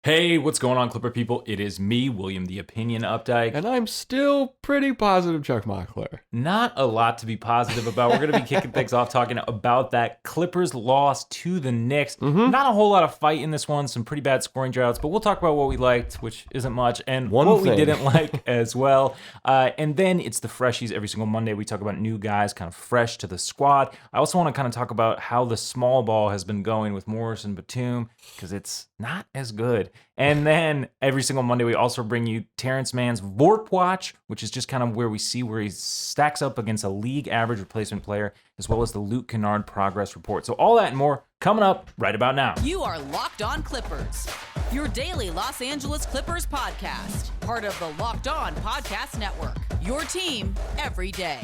Hey, what's going on, Clipper people? It is me, William the Opinion Updike. And I'm still pretty positive Chuck Mockler. Not a lot to be positive about. We're going to be kicking things off talking about that Clippers loss to the Knicks. Not a whole lot of fight in this one, some pretty bad scoring droughts, but we'll talk about what we liked, which isn't much, and what we didn't like as well. And then it's the freshies. Every single Monday we talk about new guys kind of fresh to the squad. I also want to kind of talk about how the small ball has been going with Morris and Batum, because it's not as good. And then every single Monday, we also bring you Terance Mann's VORP Watch, which is just kind of where we see where he stacks up against a league average replacement player, as well as the Luke Kennard progress report. So all that and more coming up right about now. You are Locked On Clippers, your daily Los Angeles Clippers podcast, part of the Locked On Podcast Network, your team every day.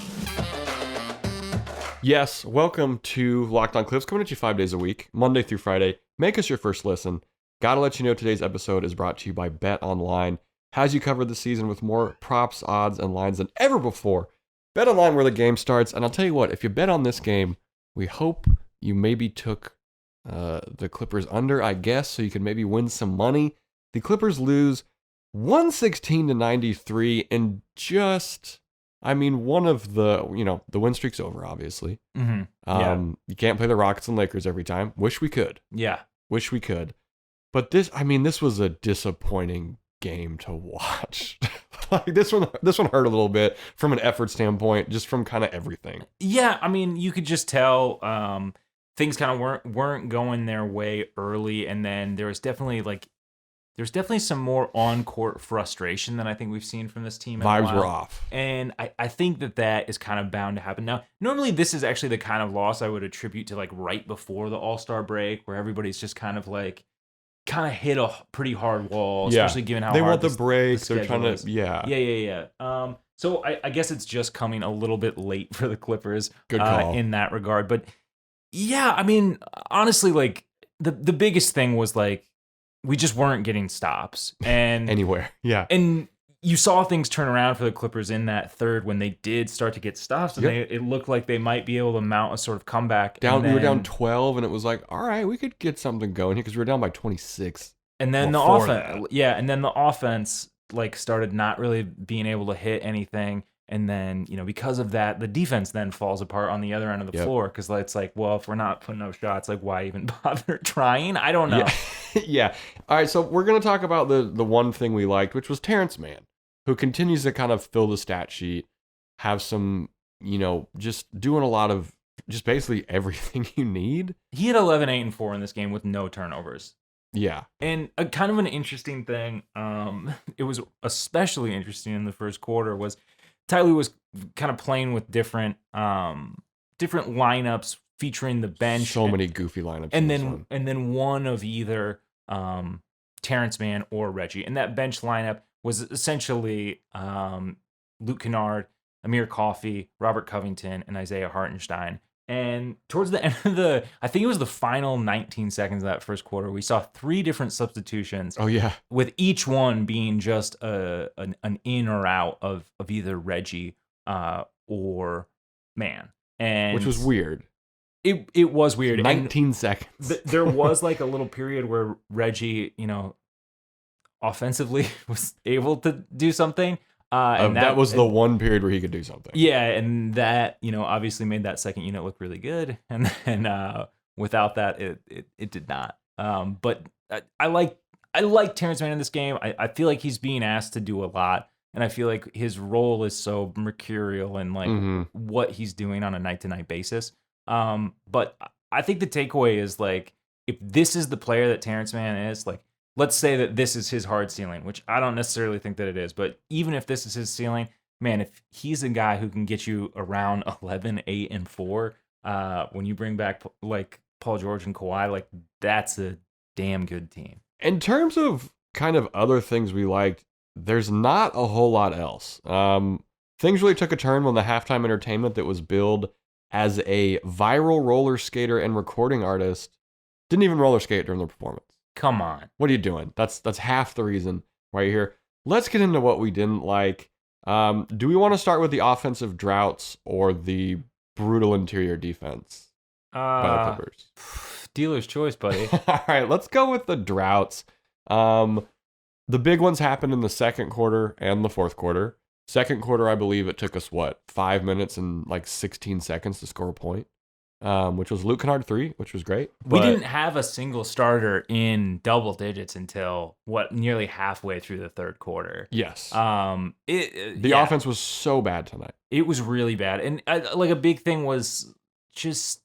Yes, welcome to Locked On Clips, coming at you 5 days a week, Monday through Friday. Make us your first listen. Gotta let you know today's episode is brought to you by Bet Online. Has you covered the season with more props, odds, and lines than ever before. Bet Online where the game starts, and I'll tell you what, if you bet on this game, we hope you maybe took the Clippers under, I guess, so you can maybe win some money. The Clippers lose 116-93, and just, one of the win streak's over, obviously. Yeah. You can't play the Rockets and Lakers every time. Wish we could. Yeah. Wish we could. But this was a disappointing game to watch. Like this one hurt a little bit from an effort standpoint, just from kind of everything. Yeah, you could just tell things kind of weren't going their way early, and then there's definitely some more on-court frustration than I think we've seen from this team. Vibes were off. And I think that is kind of bound to happen. Now, normally this is actually the kind of loss I would attribute to right before the All-Star break, where everybody's just kind of hit a pretty hard wall, especially given how they hard want the break. They're trying to, Yeah. So I guess it's just coming a little bit late for the Clippers. Good call. In that regard. But yeah, honestly, the biggest thing was we just weren't getting stops and anywhere. Yeah. And you saw things turn around for the Clippers in that third when they did start to get stops, and it looked like they might be able to mount a sort of comeback. We were down 12, and it was like, all right, we could get something going here because we were down by 26. And then the offense, started not really being able to hit anything. And then, because of that, the defense then falls apart on the other end of the floor, because it's like, well, if we're not putting up shots, why even bother trying? I don't know. Yeah. All right, so we're going to talk about the one thing we liked, which was Terance Mann, who continues to kind of fill the stat sheet, have some, just doing a lot of just basically everything you need. He had 11, 8, and 4 in this game with no turnovers. Yeah. And a kind of an interesting thing, it was especially interesting in the first quarter, was Tyler was kind of playing with different lineups featuring the bench. So many goofy lineups. And then one of either Terance Mann or Reggie. And that bench lineup was essentially Luke Kennard, Amir Coffey, Robert Covington, and Isaiah Hartenstein. And towards the end of I think it was the final 19 seconds of that first quarter, we saw 3 different substitutions. Oh, yeah. With each one being just an in or out of either Reggie or Mann. And which was weird. It was weird. 19 seconds. There was a little period where Reggie, offensively was able to do something. And that was the one period where he could do something. Yeah, and that, obviously made that second unit look really good. And then without that, it did not. But I like Terance Mann in this game. I feel like he's being asked to do a lot. And I feel like his role is so mercurial in what he's doing on a night-to-night basis. But I think the takeaway is if this is the player that Terance Mann is, let's say that this is his hard ceiling, which I don't necessarily think that it is. But even if this is his ceiling, man, if he's a guy who can get you around 11, 8, and 4, when you bring back Paul George and Kawhi, that's a damn good team. In terms of kind of other things we liked, there's not a whole lot else. Things really took a turn when the halftime entertainment that was billed as a viral roller skater and recording artist didn't even roller skate during the performance. Come on. What are you doing? That's half the reason why you're here. Let's get into what we didn't like. Do we want to start with the offensive droughts or the brutal interior defense by the Clippers? Dealer's choice, buddy. All right, let's go with the droughts. The big ones happened in the second quarter and the fourth quarter. Second quarter, I believe it took us 5 minutes and like 16 seconds to score a point, which was Luke Kennard 3, which was great. We didn't have a single starter in double digits until nearly halfway through the third quarter. Yes. The offense was so bad tonight. It was really bad, and like a big thing was just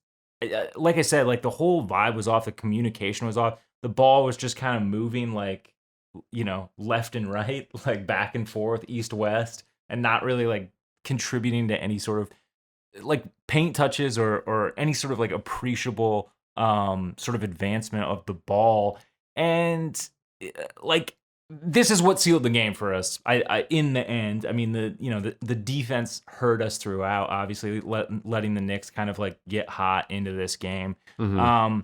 like I said, like the whole vibe was off. The communication was off. The ball was just kind of moving like, left and right, like back and forth, east west, and not really like contributing to any sort of like paint touches or any sort of like appreciable sort of advancement of the ball. And like this is what sealed the game for us. I in the end, I mean the defense hurt us throughout, obviously letting the Knicks kind of like get hot into this game. Mm-hmm.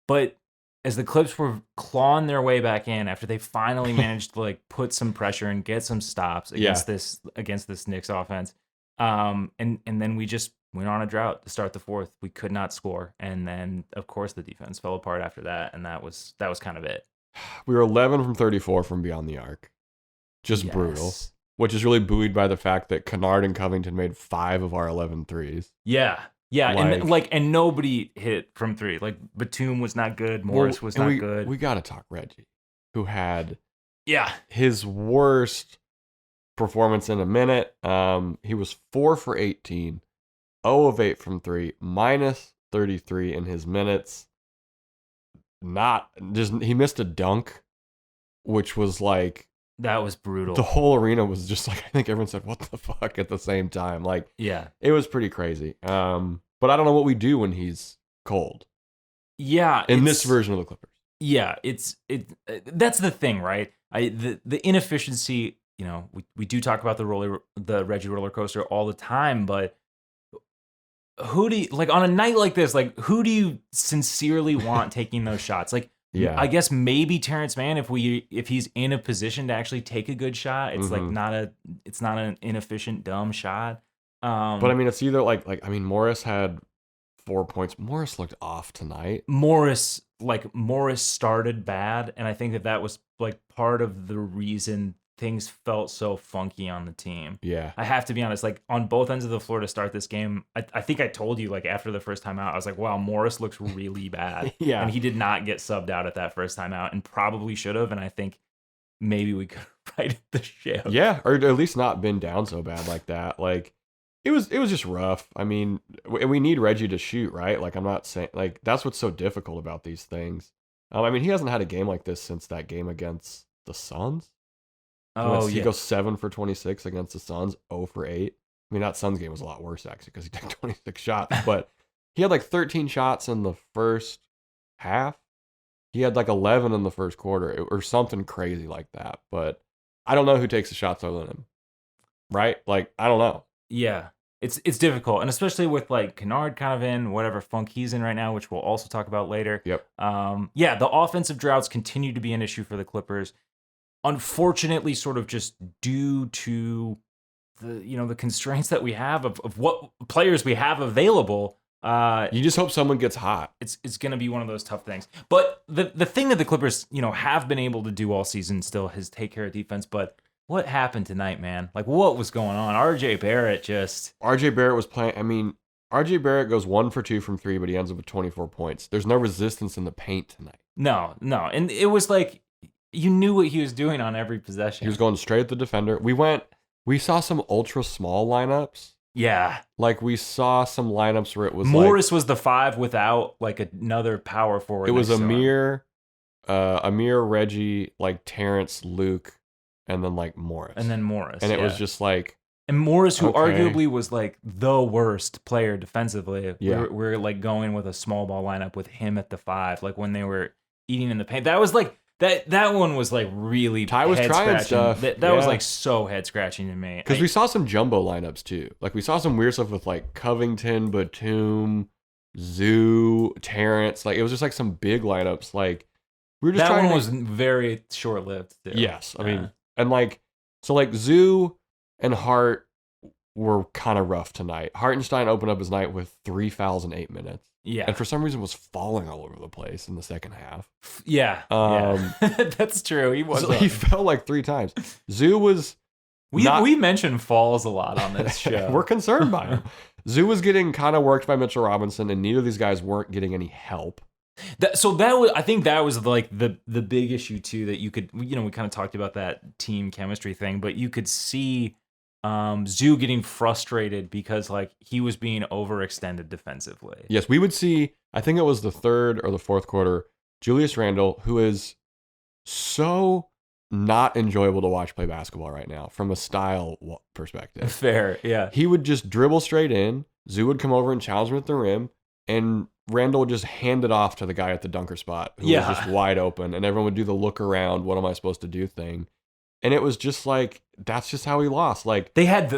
But as the Clips were clawing their way back in after they finally managed to like put some pressure and get some stops against this Knicks offense, and then we just went on a drought to start the fourth. We could not score, and then of course the defense fell apart after that, and that was kind of it. We were 11 from 34 from beyond the arc, just brutal. Which is really buoyed by the fact that Kennard and Covington made 5 of our 11 threes. Yeah, and nobody hit from 3. Like Batum was not good. Morris was not good. We got to talk Reggie, who had his worst performance in a minute. He was 4 for 18, 0 of 8 from 3, minus 33 in his minutes. He missed a dunk, which was like, that was brutal. The whole arena was just like, I think everyone said, what the fuck at the same time. Like, it was pretty crazy. But I don't know what we do when he's cold. Yeah. In this version of the Clippers. Yeah, that's the thing, right? The inefficiency, we do talk about the Reggie roller coaster all the time, but who do you, like on a night like this, like who do you sincerely want taking those shots? Like, I guess maybe Terance Mann, if he's in a position to actually take a good shot, it's like it's not an inefficient, dumb shot. But I mean, it's either like Morris had 4 points. Morris looked off tonight. Morris started bad, and I think that was like part of the reason things felt so funky on the team. Yeah. I have to be honest, like on both ends of the floor to start this game, I think I told you like after the first time out, I was like, wow, Morris looks really bad. Yeah. And he did not get subbed out at that first time out and probably should have. And I think maybe we could have righted the ship. Yeah. Or at least not been down so bad like that. Like it was just rough. I mean, we need Reggie to shoot, right? Like I'm not saying like that's what's so difficult about these things. I mean, he hasn't had a game like this since that game against the Suns. He goes 7 for 26 against the Suns, 0 for 8. I mean, that Suns game was a lot worse, actually, because he took 26 shots. But he had like 13 shots in the first half. He had like 11 in the first quarter or something crazy like that. But I don't know who takes the shots other than him. Right? Like, I don't know. Yeah. It's difficult. And especially with like Kennard kind of in whatever funk he's in right now, which we'll also talk about later. Yep. The offensive droughts continue to be an issue for the Clippers. Unfortunately, sort of just due to the constraints that we have of what players we have available. You just hope someone gets hot. It's going to be one of those tough things. But the thing that the Clippers, have been able to do all season still is take care of defense. But what happened tonight, man? Like, what was going on? RJ Barrett was playing. I mean, RJ Barrett goes 1 for 2 from 3, but he ends up with 24 points. There's no resistance in the paint tonight. No. And it was like, you knew what he was doing on every possession. He was going straight at the defender. We saw some ultra small lineups. Yeah. Like we saw some lineups where it was Morris was the 5 without like another power forward. It was Amir, Reggie, like Terance, Luke, and then like Morris. And it was just like, and Morris, who arguably was like the worst player defensively. Yeah. We're like going with a small ball lineup with him at the 5, like when they were eating in the paint. That was like That one was like really Ty was trying stuff. That was like so head scratching to me. Because we saw some jumbo lineups too. Like we saw some weird stuff with like Covington, Batum, Zoo, Terance. Like it was just like some big lineups. Like we were just that one was very short lived too. Yes, I mean, and like so like Zoo and Hart were kind of rough tonight. Hartenstein opened up his night with 3 fouls in 8 minutes. Yeah. And for some reason was falling all over the place in the second half. Yeah. That's true. He was. So he fell like 3 times. Zoo was. We mentioned falls a lot on this show. We're concerned by him. Zoo was getting kind of worked by Mitchell Robinson, and neither of these guys weren't getting any help. I think that was like the big issue too, that you could, we kind of talked about that team chemistry thing, but you could see Zoo getting frustrated because like he was being overextended defensively. Yes, we would see, I think it was the third or the fourth quarter, Julius Randle, who is so not enjoyable to watch play basketball right now from a style perspective. Fair, yeah. He would just dribble straight in, Zoo would come over and challenge him at the rim, and Randall would just hand it off to the guy at the dunker spot who was just wide open, and everyone would do the look around, what am I supposed to do thing. And it was just like, that's just how he lost. Like they had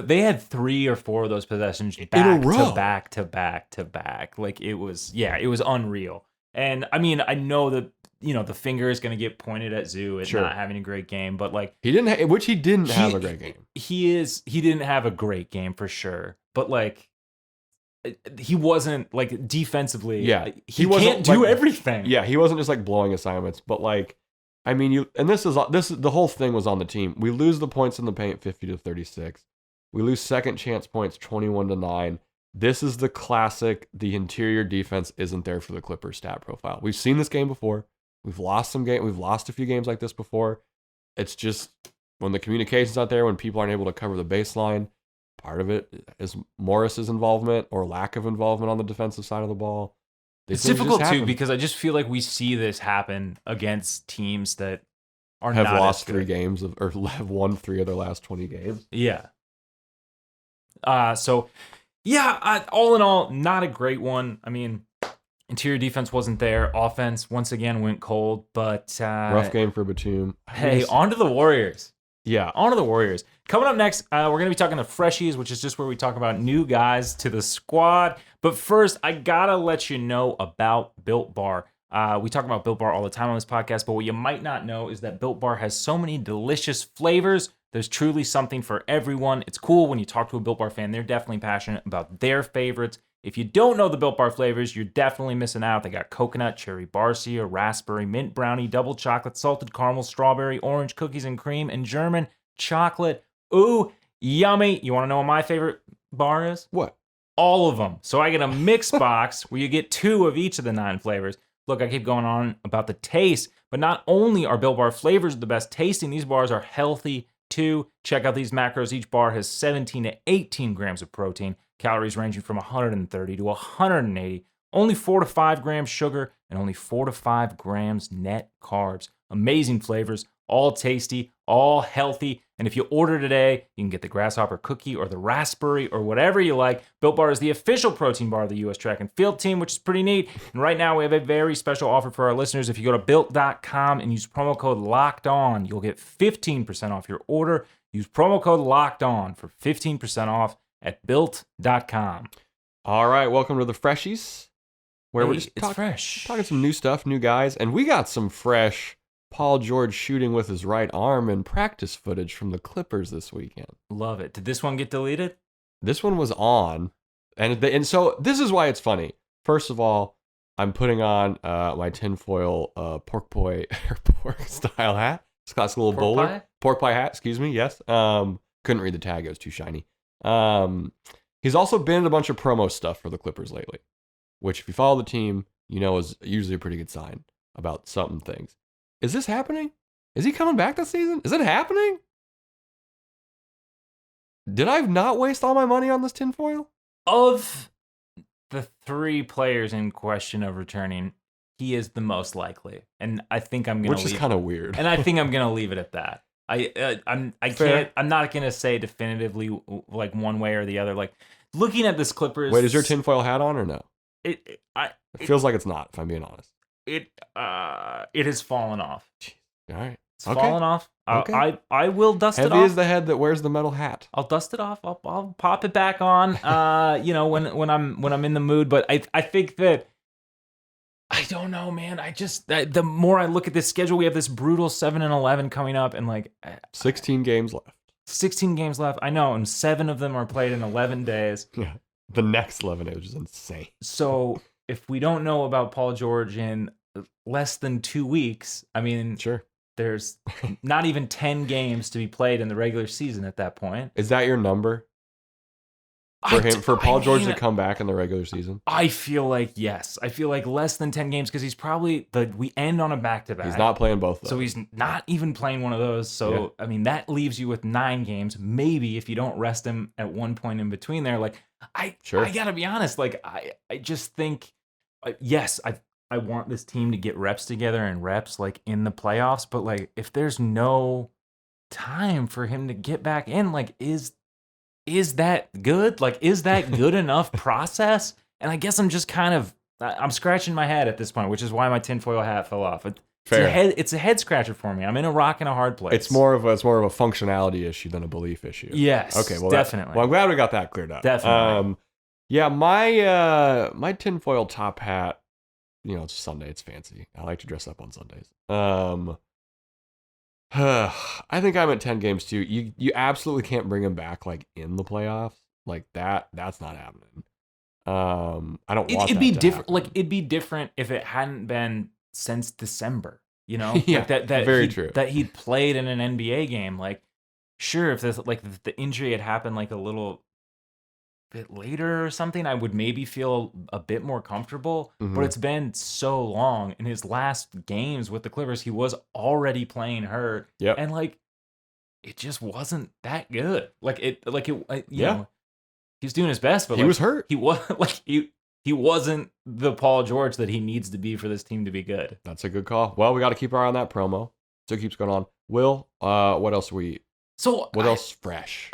3 or 4 of those possessions back in a row. to back to back to back. Like it was unreal. And I mean, I know that the finger is going to get pointed at Zoo at not having a great game, but like he didn't have a great game. He didn't have a great game for sure, but like he wasn't like defensively. Yeah, he can't do everything. Yeah, he wasn't just like blowing assignments, but like, I mean, this is the whole thing was on the team. We lose the points in the paint 50-36. We lose second chance points 21-9. This is the classic. The interior defense isn't there for the Clippers stat profile. We've seen this game before. We've lost a few games like this before. It's just when the communication's not there, when people aren't able to cover the baseline. Part of it is Morris's involvement or lack of involvement on the defensive side of the ball. It's difficult too because I just feel like we see this happen against teams that have lost 3 games or have won 3 of their last 20 games. Yeah. All in all, not a great one. I mean, interior defense wasn't there. Offense once again went cold, but rough game for Batum. Hey, on to the Warriors. Yeah. On to the Warriors. Coming up next, we're going to be talking to Freshies, which is just where we talk about new guys to the squad. But first, I got to let you know about Built Bar. We talk about Built Bar all the time on this podcast, but what you might not know is that Built Bar has so many delicious flavors. There's truly something for everyone. It's cool when you talk to a Built Bar fan. They're definitely passionate about their favorites. If you don't know the Built Bar flavors, you're definitely missing out. They got coconut, cherry barcia, raspberry, mint brownie, double chocolate, salted caramel, strawberry, orange, cookies and cream, and German chocolate. Ooh, yummy. You want to know what my favorite bar is? What? All of them. So I get a mix box where you get 2 of each of the 9 flavors. Look, I keep going on about the taste, but not only are Built Bar flavors the best tasting, these bars are healthy too. Check out these macros. Each bar has 17 to 18 grams of protein, calories ranging from 130 to 180, only 4 to 5 grams sugar, and only 4 to 5 grams net carbs. Amazing flavors, all tasty, all healthy. And if you order today, you can get the grasshopper cookie or the raspberry or whatever you like. Built Bar is the official protein bar of the U.S. track and field team, which is pretty neat. And right now we have a very special offer for our listeners. If you go to Built.com and use promo code LOCKEDON, you'll get 15% off your order. Use promo code LOCKEDON for 15% off at Built.com. All right, welcome to the Freshies, where we're just talking some new stuff, new guys, and we got some fresh Paul George shooting with his right arm and practice footage from the Clippers this weekend. Love it. Did this one get deleted? This one was on, and so this is why it's funny. First of all, I'm putting on my tinfoil pork style hat. It's got a little bowler. Pork pie hat, excuse me, yes. Couldn't read the tag, it was too shiny. He's also been in a bunch of promo stuff for the Clippers lately, which if you follow the team, you know is usually a pretty good sign about some things. Is this happening? Is he coming back this season? Is it happening? Did I not waste all my money on this tinfoil? Of the 3 players in question of returning, he is the most likely. And I think I'm going to Which is kind of weird. And I think I'm going to leave it at that. I'm not going to say definitively like one way or the other. Like looking at this Clippers. Wait, is your tinfoil hat on or no? It feels like it's not, if I'm being honest. It has fallen off. All right. It's fallen off. Okay. I will dust it off. Heavy is the head that wears the metal hat. I'll dust it off. I'll pop it back on. When I'm in the mood. But I think that I don't know, man. The more I look at this schedule, we have this brutal 7-11 coming up, and like 16 games left. 16 games left. I know, and 7 of them are played in 11 days. Yeah, the next 11 days is insane. So if we don't know about Paul George in less than 2 weeks, I mean, Sure. there's not even 10 games to be played in the regular season at that point. Is that your number for Paul George to come back in the regular season? I feel like yes. I feel like less than 10 games because he's probably we end on a back-to-back. He's not playing both, though. So he's not even playing one of those. So, I mean, that leaves you with 9 games. Maybe if you don't rest him at one point in between there. Like, I got to be honest. Like, I just think, yes, I want this team to get reps together and reps, like, in the playoffs. But, like, if there's no time for him to get back in, like, is that good? Like, is that good enough process? And I guess I'm just I'm scratching my head at this point, which is why my tinfoil hat fell off. It's a head scratcher for me. I'm in a rock and a hard place. It's more of a functionality issue than a belief issue. Yes. Okay. Well, definitely. I'm glad we got that cleared up. Definitely. Yeah. My tinfoil top hat. You know, it's Sunday. It's fancy. I like to dress up on Sundays. I think I'm at 10 games too. You absolutely can't bring him back like in the playoffs. Like that's not happening. I don't want it'd be different. Happen. Like it'd be different if it hadn't been since December. You know, yeah, like that very true. That he'd played in an NBA game. Like, sure, if the injury had happened like a little bit later or something, I would maybe feel a bit more comfortable. Mm-hmm. But it's been so long. In his last games with the Clippers, he was already playing hurt. Yep. And like, it just wasn't that good. You know, he was doing his best, but he was hurt. He was he wasn't the Paul George that he needs to be for this team to be good. That's a good call. Well, we got to keep our eye on that promo. So it keeps going on. Will, what else what else fresh?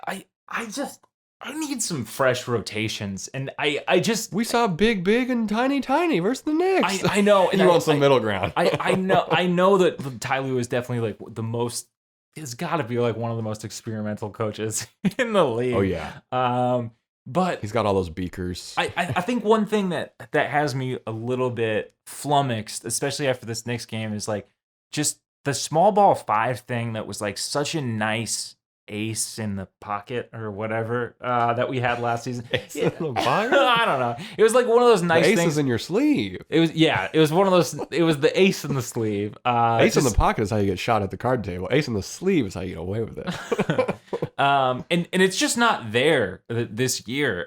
I need some fresh rotations, and I just we saw big and tiny versus the Knicks. I know, and you want some middle ground. I know that Ty Lue is definitely like the most. He's got to be like one of the most experimental coaches in the league. Oh yeah. But he's got all those beakers. I think one thing that has me a little bit flummoxed, especially after this Knicks game, is like just the small ball 5 thing that was like such a nice ace in the pocket or whatever that we had last season. Ace in the pocket? I don't know. It was like one of those nice the ace things. Is in your sleeve. It was one of those. It was the ace in the sleeve. Ace in the pocket is how you get shot at the card table. Ace in the sleeve is how you get away with it. And it's just not there this year.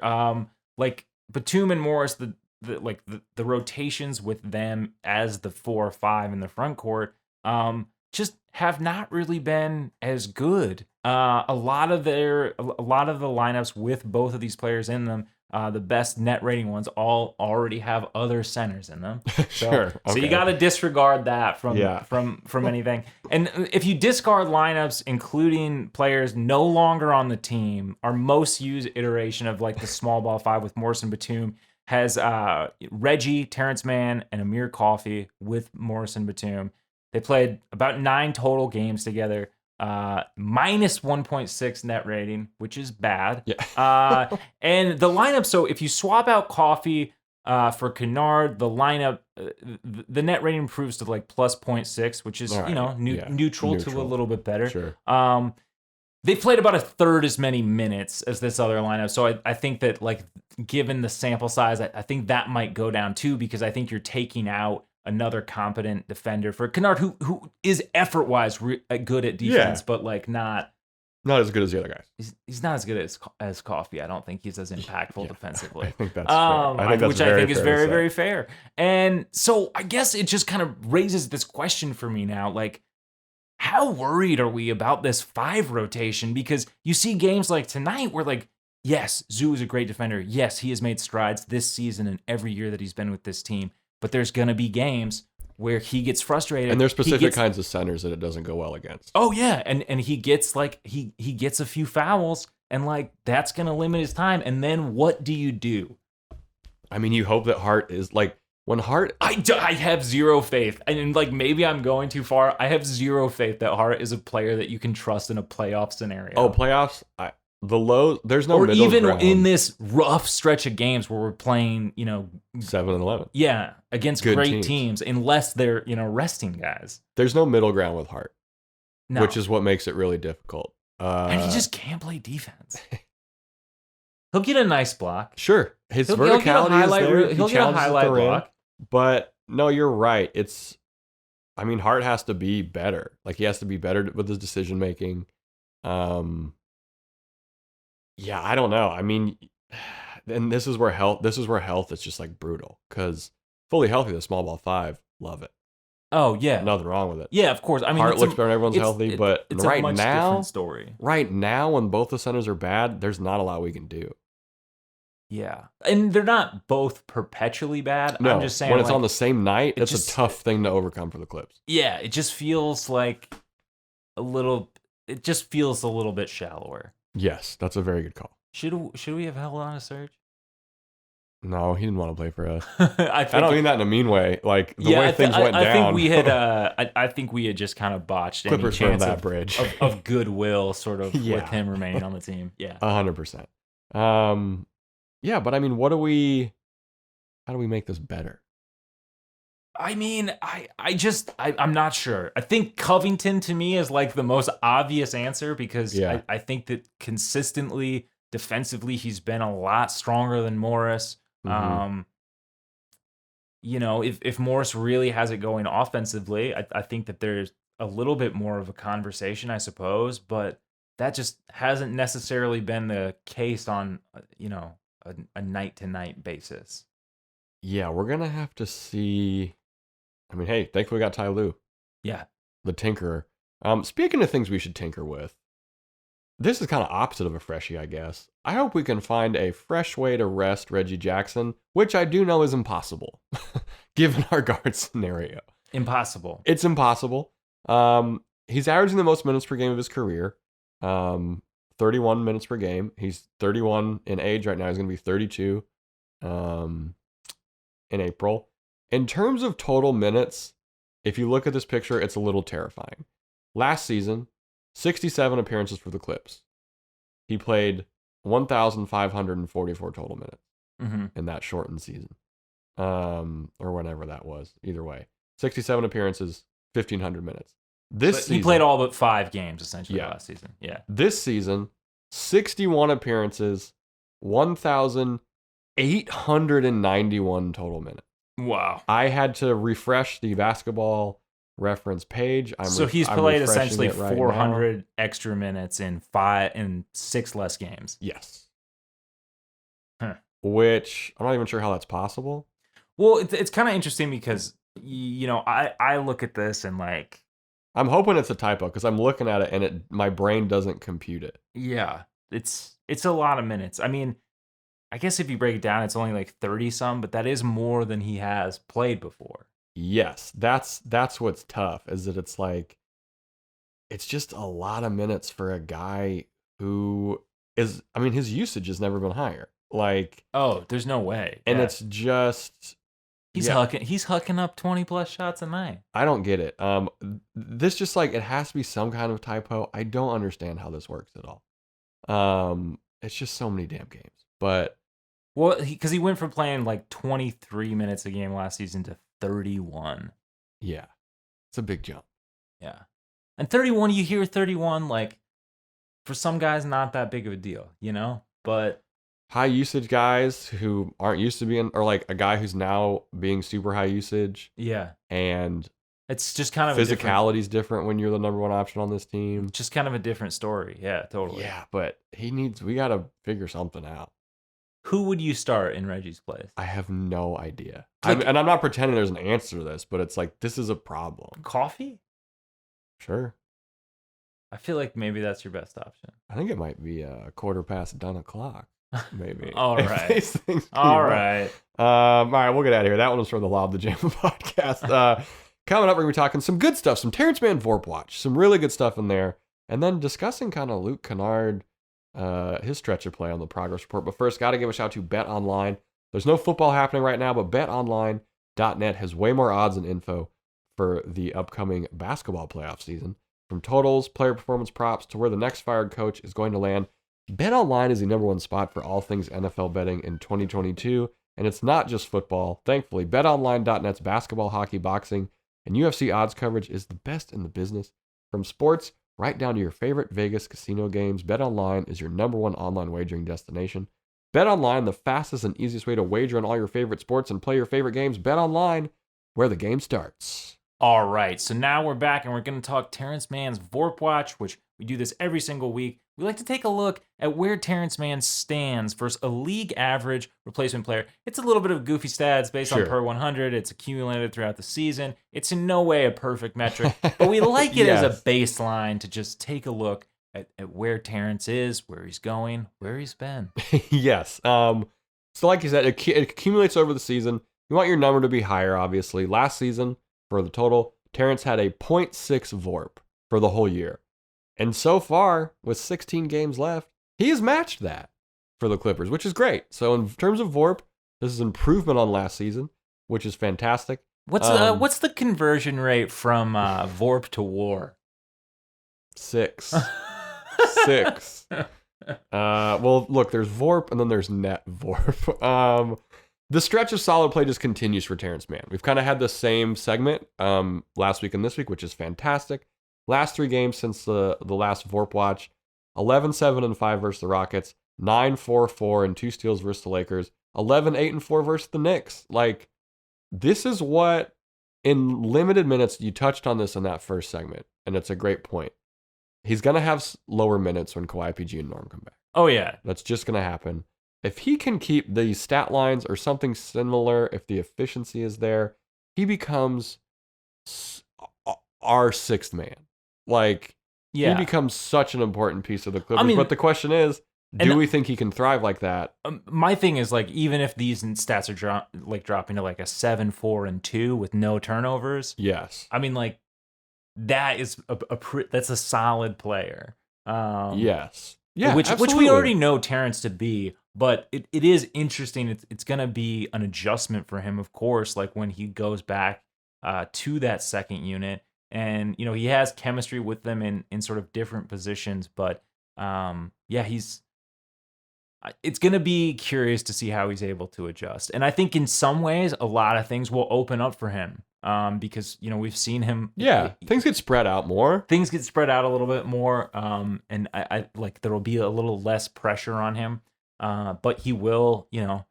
Like Batum and Morris, the rotations with them as the 4 or 5 in the front court, just have not really been as good. A lot of the lineups with both of these players in them, the best net rating ones, all already have other centers in them. Sure. So you got to disregard that from anything. And if you discard lineups, including players no longer on the team, our most used iteration of like the small ball 5 with Morris and Batum has Reggie, Terance Mann, and Amir Coffey with Morris and Batum. They played about 9 total games together, minus 1.6 net rating, which is bad. Yeah. And the lineup, so if you swap out Coffey for Kennard, the lineup, the net rating improves to like plus 0.6, which is, neutral to a little bit better. Sure. They played about a third as many minutes as this other lineup. So I think that, like, given the sample size, I think that might go down too, because I think you're taking out another competent defender for Kennard, who is effort-wise good at defense, but like not as good as the other guys. He's not as good as Coffey. I don't think he's as impactful defensively. I think that's fair. Which I think is very, very fair. And so I guess it just kind of raises this question for me now, like, how worried are we about this 5 rotation? Because you see games like tonight where, like, yes, Zoo is a great defender. Yes, he has made strides this season and every year that he's been with this team. But there's going to be games where he gets frustrated. And there's specific kinds of centers that it doesn't go well against. Oh, yeah. And he gets, like, he gets a few fouls, and, like, that's going to limit his time. And then what do you do? I mean, you hope that Hart is, like, when Hart... I have zero faith. And, like, maybe I'm going too far. I have zero faith that Hart is a player that you can trust in a playoff scenario. Oh, playoffs? There's no middle even ground. In this rough stretch of games where we're playing, 7 and 11. Yeah, against Good great teams, unless they're, resting guys. There's no middle ground with Hart, no. Which is what makes it really difficult. And he just can't play defense. He'll get a nice block. Sure, his He'll verticality get a highlight, is there. he'll get a highlight block. But no, you're right. Hart has to be better. Like, he has to be better with his decision making. Yeah, I don't know. I mean, and this is where health is just like brutal, because fully healthy, the small ball 5, love it. Oh yeah, Nothing wrong with it. Yeah, of course. I mean, Hart looks better when everyone's healthy, but it's right a much now, different story. Right now, when both the centers are bad, there's not a lot we can do. Yeah, and they're not both perpetually bad. No, I'm just saying, when it's on the same night, it's a tough thing to overcome for the Clips. Yeah, it just feels like it just feels a little bit shallower. Yes, that's a very good call. Should we have held on to Serge? No, he didn't want to play for us. I don't mean that in a mean way. Like, the way things went down. I think we had. I think we had just kind of botched Clippers any chance that bridge of goodwill, sort of, with him remaining on the team. Yeah, 100%. Yeah, but I mean, how do we make this better? I mean, I'm not sure. I think Covington, to me, is like the most obvious answer, because I think that consistently defensively he's been a lot stronger than Morris. Mm-hmm. If Morris really has it going offensively, I think that there's a little bit more of a conversation, I suppose, but that just hasn't necessarily been the case on a night-to-night basis. Yeah, we're gonna have to see. I mean, hey, thankfully we got Ty Lue. Yeah, the tinkerer. Speaking of things we should tinker with, this is kind of opposite of a freshie, I guess. I hope we can find a fresh way to rest Reggie Jackson, which I do know is impossible, given our guard scenario. Impossible. It's impossible. He's averaging the most minutes per game of his career, 31 minutes per game. He's 31 in age right now. He's going to be 32 in April. In terms of total minutes, if you look at this picture, it's a little terrifying. Last season, 67 appearances for the Clips. He played 1,544 total minutes in that shortened season, or whenever that was. Either way, 67 appearances, 1,500 minutes. Season, he played all but 5 games essentially last season. Yeah. This season, 61 appearances, 1,891 total minutes. Wow. I had to refresh the Basketball Reference page. He's played essentially 400 extra minutes in 6 less games. Yes. Which I'm not even sure how that's possible. Well, it's kind of interesting because I look at this and like, I'm hoping it's a typo, because I'm looking at it and my brain doesn't compute it. Yeah, it's a lot of minutes. I mean, I guess if you break it down, it's only like 30 some, but that is more than he has played before. Yes, that's what's tough, is that it's like, it's just a lot of minutes for a guy who is, I mean, his usage has never been higher. Like, oh, there's no way. And it's just, he's hucking up 20 plus shots a night. I don't get it. This just, like, it has to be some kind of typo. I don't understand how this works at all. It's just so many damn games. But well, because he went from playing like 23 minutes a game last season to 31. Yeah, it's a big jump. Yeah, and 31, you hear 31, like, for some guys, not that big of a deal, But high usage guys who aren't used to being, or like a guy who's now being super high usage. Yeah, and it's just kind of physicality's different when you're the number one option on this team. Just kind of a different story. Yeah, totally. Yeah, but we got to figure something out. Who would you start in Reggie's place? I have no idea. And I'm not pretending there's an answer to this, but it's like, this is a problem. Coffee? Sure. I feel like maybe that's your best option. I think it might be a 1:15, maybe. All right. All right. All right, we'll get out of here. That one was from the Lob the Jam podcast. Coming up, we're going to be talking some good stuff, some Terance Mann VORP watch, some really good stuff in there, and then discussing kind of Luke Kennard, his stretch of play on the progress report. But first, got to give a shout out to Bet Online. There's no football happening right now, but betonline.net has way more odds and info for the upcoming basketball playoff season. From totals, player performance props, to where the next fired coach is going to land, BetOnline is the number one spot for all things NFL betting in 2022. And it's not just football. Thankfully, betonline.net's basketball, hockey, boxing, and UFC odds coverage is the best in the business. From sports right down to your favorite Vegas casino games, BetOnline is your number one online wagering destination. Bet Online, the fastest and easiest way to wager on all your favorite sports and play your favorite games. Bet Online, where the game starts. All right, so now we're back and we're going to talk Terance Mann's VORP Watch, which we do this every single week. We like to take a look at where Terance Mann stands versus a league average replacement player. It's a little bit of goofy stats based on per 100. It's accumulated throughout the season. It's in no way a perfect metric, but we like it as a baseline to just take a look at where Terance is, where he's going, where he's been. Yes. So like you said, it accumulates over the season. You want your number to be higher, obviously. Last season, for the total, Terance had a 0.6 VORP for the whole year. And so far, with 16 games left, he has matched that for the Clippers, which is great. So in terms of VORP, this is improvement on last season, which is fantastic. What's the conversion rate from VORP to WAR? 6. 6. Well, look, there's VORP and then there's net VORP. The stretch of solid play just continues for Terance Mann. We've kind of had the same segment last week and this week, which is fantastic. Last 3 games since the last VORP watch, 11-7-5 versus the Rockets, 9-4-4 and 2 steals versus the Lakers, 11-8-4 versus the Knicks. Like, this is what, in limited minutes, you touched on this in that first segment, and it's a great point. He's going to have lower minutes when Kawhi, PG, and Norm come back. Oh, yeah. That's just going to happen. If he can keep the stat lines or something similar, if the efficiency is there, he becomes our 6th man. Like, he becomes such an important piece of the Clippers. I mean, but the question is, do we think he can thrive like that? My thing is, like, even if these stats are dropping to like a 7-4-2 with no turnovers. Yes. I mean, like, that is that's a solid player. Yes. Yeah, which we already know Terance to be, but it is interesting. It's going to be an adjustment for him, of course, like when he goes back to that second unit. And, you know, he has chemistry with them in sort of different positions. But, it's going to be curious to see how he's able to adjust. And I think in some ways, a lot of things will open up for him because, you know, we've seen him. Yeah, things get spread out more. Things get spread out a little bit more. And I like there will be a little less pressure on him. But he will, you know,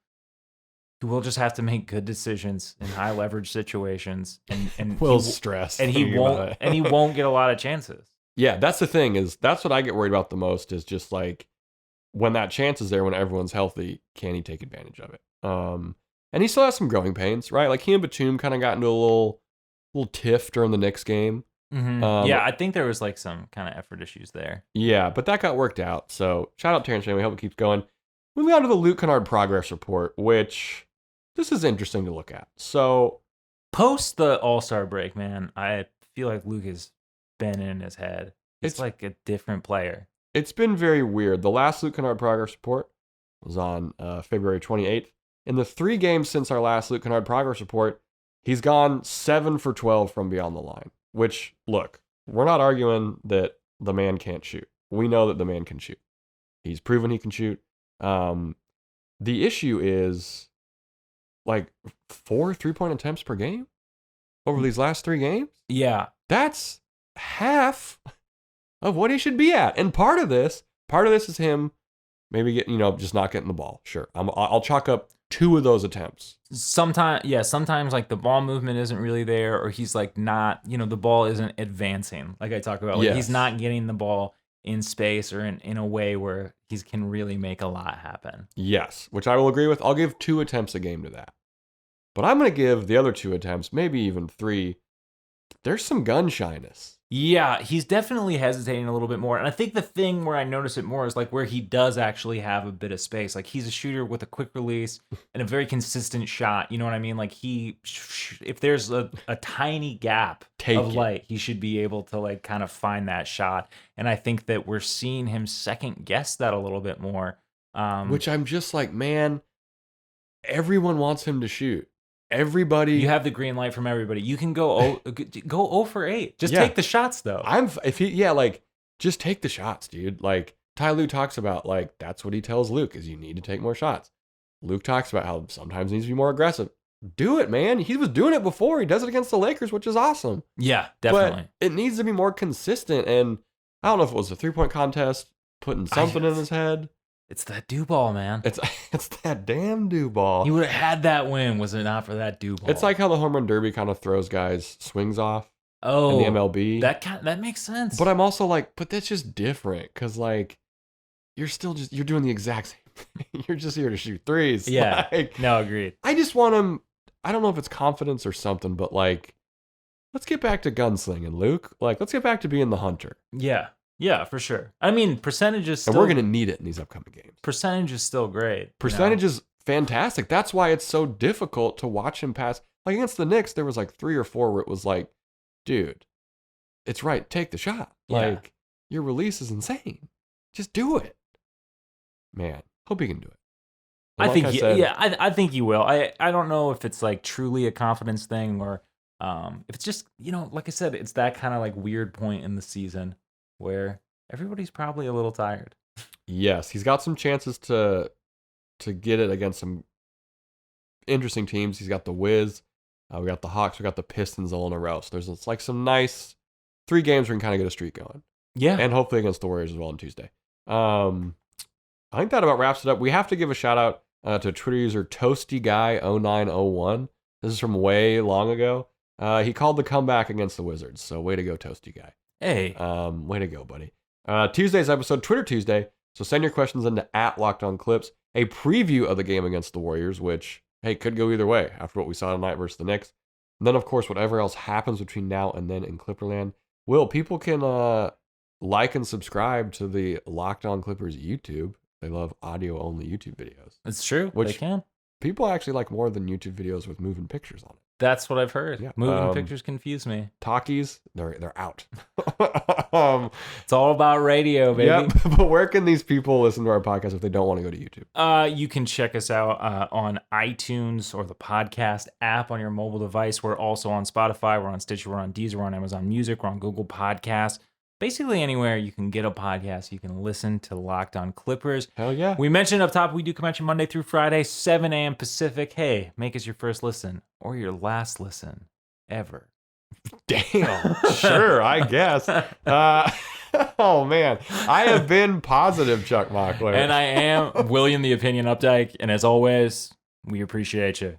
he will just have to make good decisions in high leverage situations, and will stress, and he won't get a lot of chances. Yeah, that's the thing that's what I get worried about the most is just like when that chance is there when everyone's healthy, can he take advantage of it? And he still has some growing pains, right? Like he and Batum kind of got into a little tiff during the Knicks game. Mm-hmm. I think there was like some kind of effort issues there. Yeah, but that got worked out. So shout out Terance Mann. We hope it keeps going. Moving on to the Luke Kennard progress report, which this is interesting to look at. So, post the All-Star break, man, I feel like Luke has been in his head. It's like a different player. It's been very weird. The last Luke Kennard progress report was on February 28th. In the 3 games since our last Luke Kennard progress report, he's gone 7 for 12 from beyond the line. Which, look, we're not arguing that the man can't shoot. We know that the man can shoot. He's proven he can shoot. The issue is like 4 3-point attempts per game over these last 3 games. Yeah. That's half of what he should be at. And part of this is him maybe getting, just not getting the ball. Sure. I'll chalk up 2 of those attempts. Sometimes like the ball movement isn't really there, or he's like not, the ball isn't advancing. Like I talk about, like he's not getting the ball in space or in a way where he can really make a lot happen. Yes, which I will agree with. I'll give 2 attempts a game to that. But I'm going to give the other 2 attempts, maybe even 3. There's some gun shyness. Yeah, he's definitely hesitating a little bit more. And I think the thing where I notice it more is like where he does actually have a bit of space. Like he's a shooter with a quick release and a very consistent shot. You know what I mean? Like if there's a tiny gap of light, he should be able to like kind of find that shot. And I think that we're seeing him second guess that a little bit more. Which I'm just like, man, everyone wants him to shoot. Everybody, you have the green light from everybody. You can go 0 for 8. Just take the shots though. Just take the shots, dude. Like Ty Lue talks about, like that's what he tells Luke is you need to take more shots. Luke talks about how sometimes he needs to be more aggressive. Do it, man. He was doing it before. He does it against the Lakers, which is awesome. Yeah, definitely. But it needs to be more consistent. And I don't know if it was a 3-point contest putting something in his head. It's that dew ball, man. It's that damn dew ball. He would have had that win was it not for that dew ball. It's like how the home run derby kind of throws guys swings off in oh, the MLB. that makes sense. But I'm also like, but that's just different because like you're doing the exact same thing. You're just here to shoot threes. Yeah. Like, No, agreed. I just want him. I don't know if it's confidence or something, but like, let's get back to gunslinging, Luke. Like, let's get back to being the hunter. Yeah. Yeah, for sure. I mean, percentage is still... And we're going to need it in these upcoming games. Percentage is still great. Percentage is fantastic. That's why it's so difficult to watch him pass. Like, against the Knicks, there was like 3 or 4 where it was like, dude, it's right. Take the shot. Like, your release is insane. Just do it. Man, hope he can do it. I think I think he will. I don't know if it's like truly a confidence thing or if it's just, like I said, it's that kind of like weird point in the season where everybody's probably a little tired. Yes, he's got some chances to get it against some interesting teams. He's got the Wiz, we got the Hawks, we got the Pistons all in a row. So there's like some nice 3 games where we can kind of get a streak going. Yeah. And hopefully against the Warriors as well on Tuesday. I think that about wraps it up. We have to give a shout out to Twitter user ToastyGuy0901. This is from way long ago. He called the comeback against the Wizards. So way to go, Toasty Guy. Hey. Way to go, buddy. Tuesday's episode, Twitter Tuesday. So send your questions into @LockedOnClips. A preview of the game against the Warriors, which, hey, could go either way after what we saw tonight versus the Knicks. And then, of course, whatever else happens between now and then in Clipperland. Will, people can like and subscribe to the Locked On Clippers YouTube. They love audio-only YouTube videos. It's true. Which they can. People actually like more than YouTube videos with moving pictures on it. That's what I've heard. Yeah. Moving pictures confuse me. Talkies, they're out. It's all about radio, baby. Yeah, but where can these people listen to our podcast if they don't want to go to YouTube? You can check us out on iTunes or the podcast app on your mobile device. We're also on Spotify. We're on Stitcher. We're on Deezer. We're on Amazon Music. We're on Google Podcasts. Basically anywhere you can get a podcast, you can listen to Locked On Clippers. Hell yeah. We mentioned up top, we do come at you Monday through Friday, 7 a.m. Pacific. Hey, make us your first listen or your last listen ever. Damn. Sure, I guess. Oh, man. I have been positive, Chuck Mockler. And I am William the Opinion Updike. And as always, we appreciate you.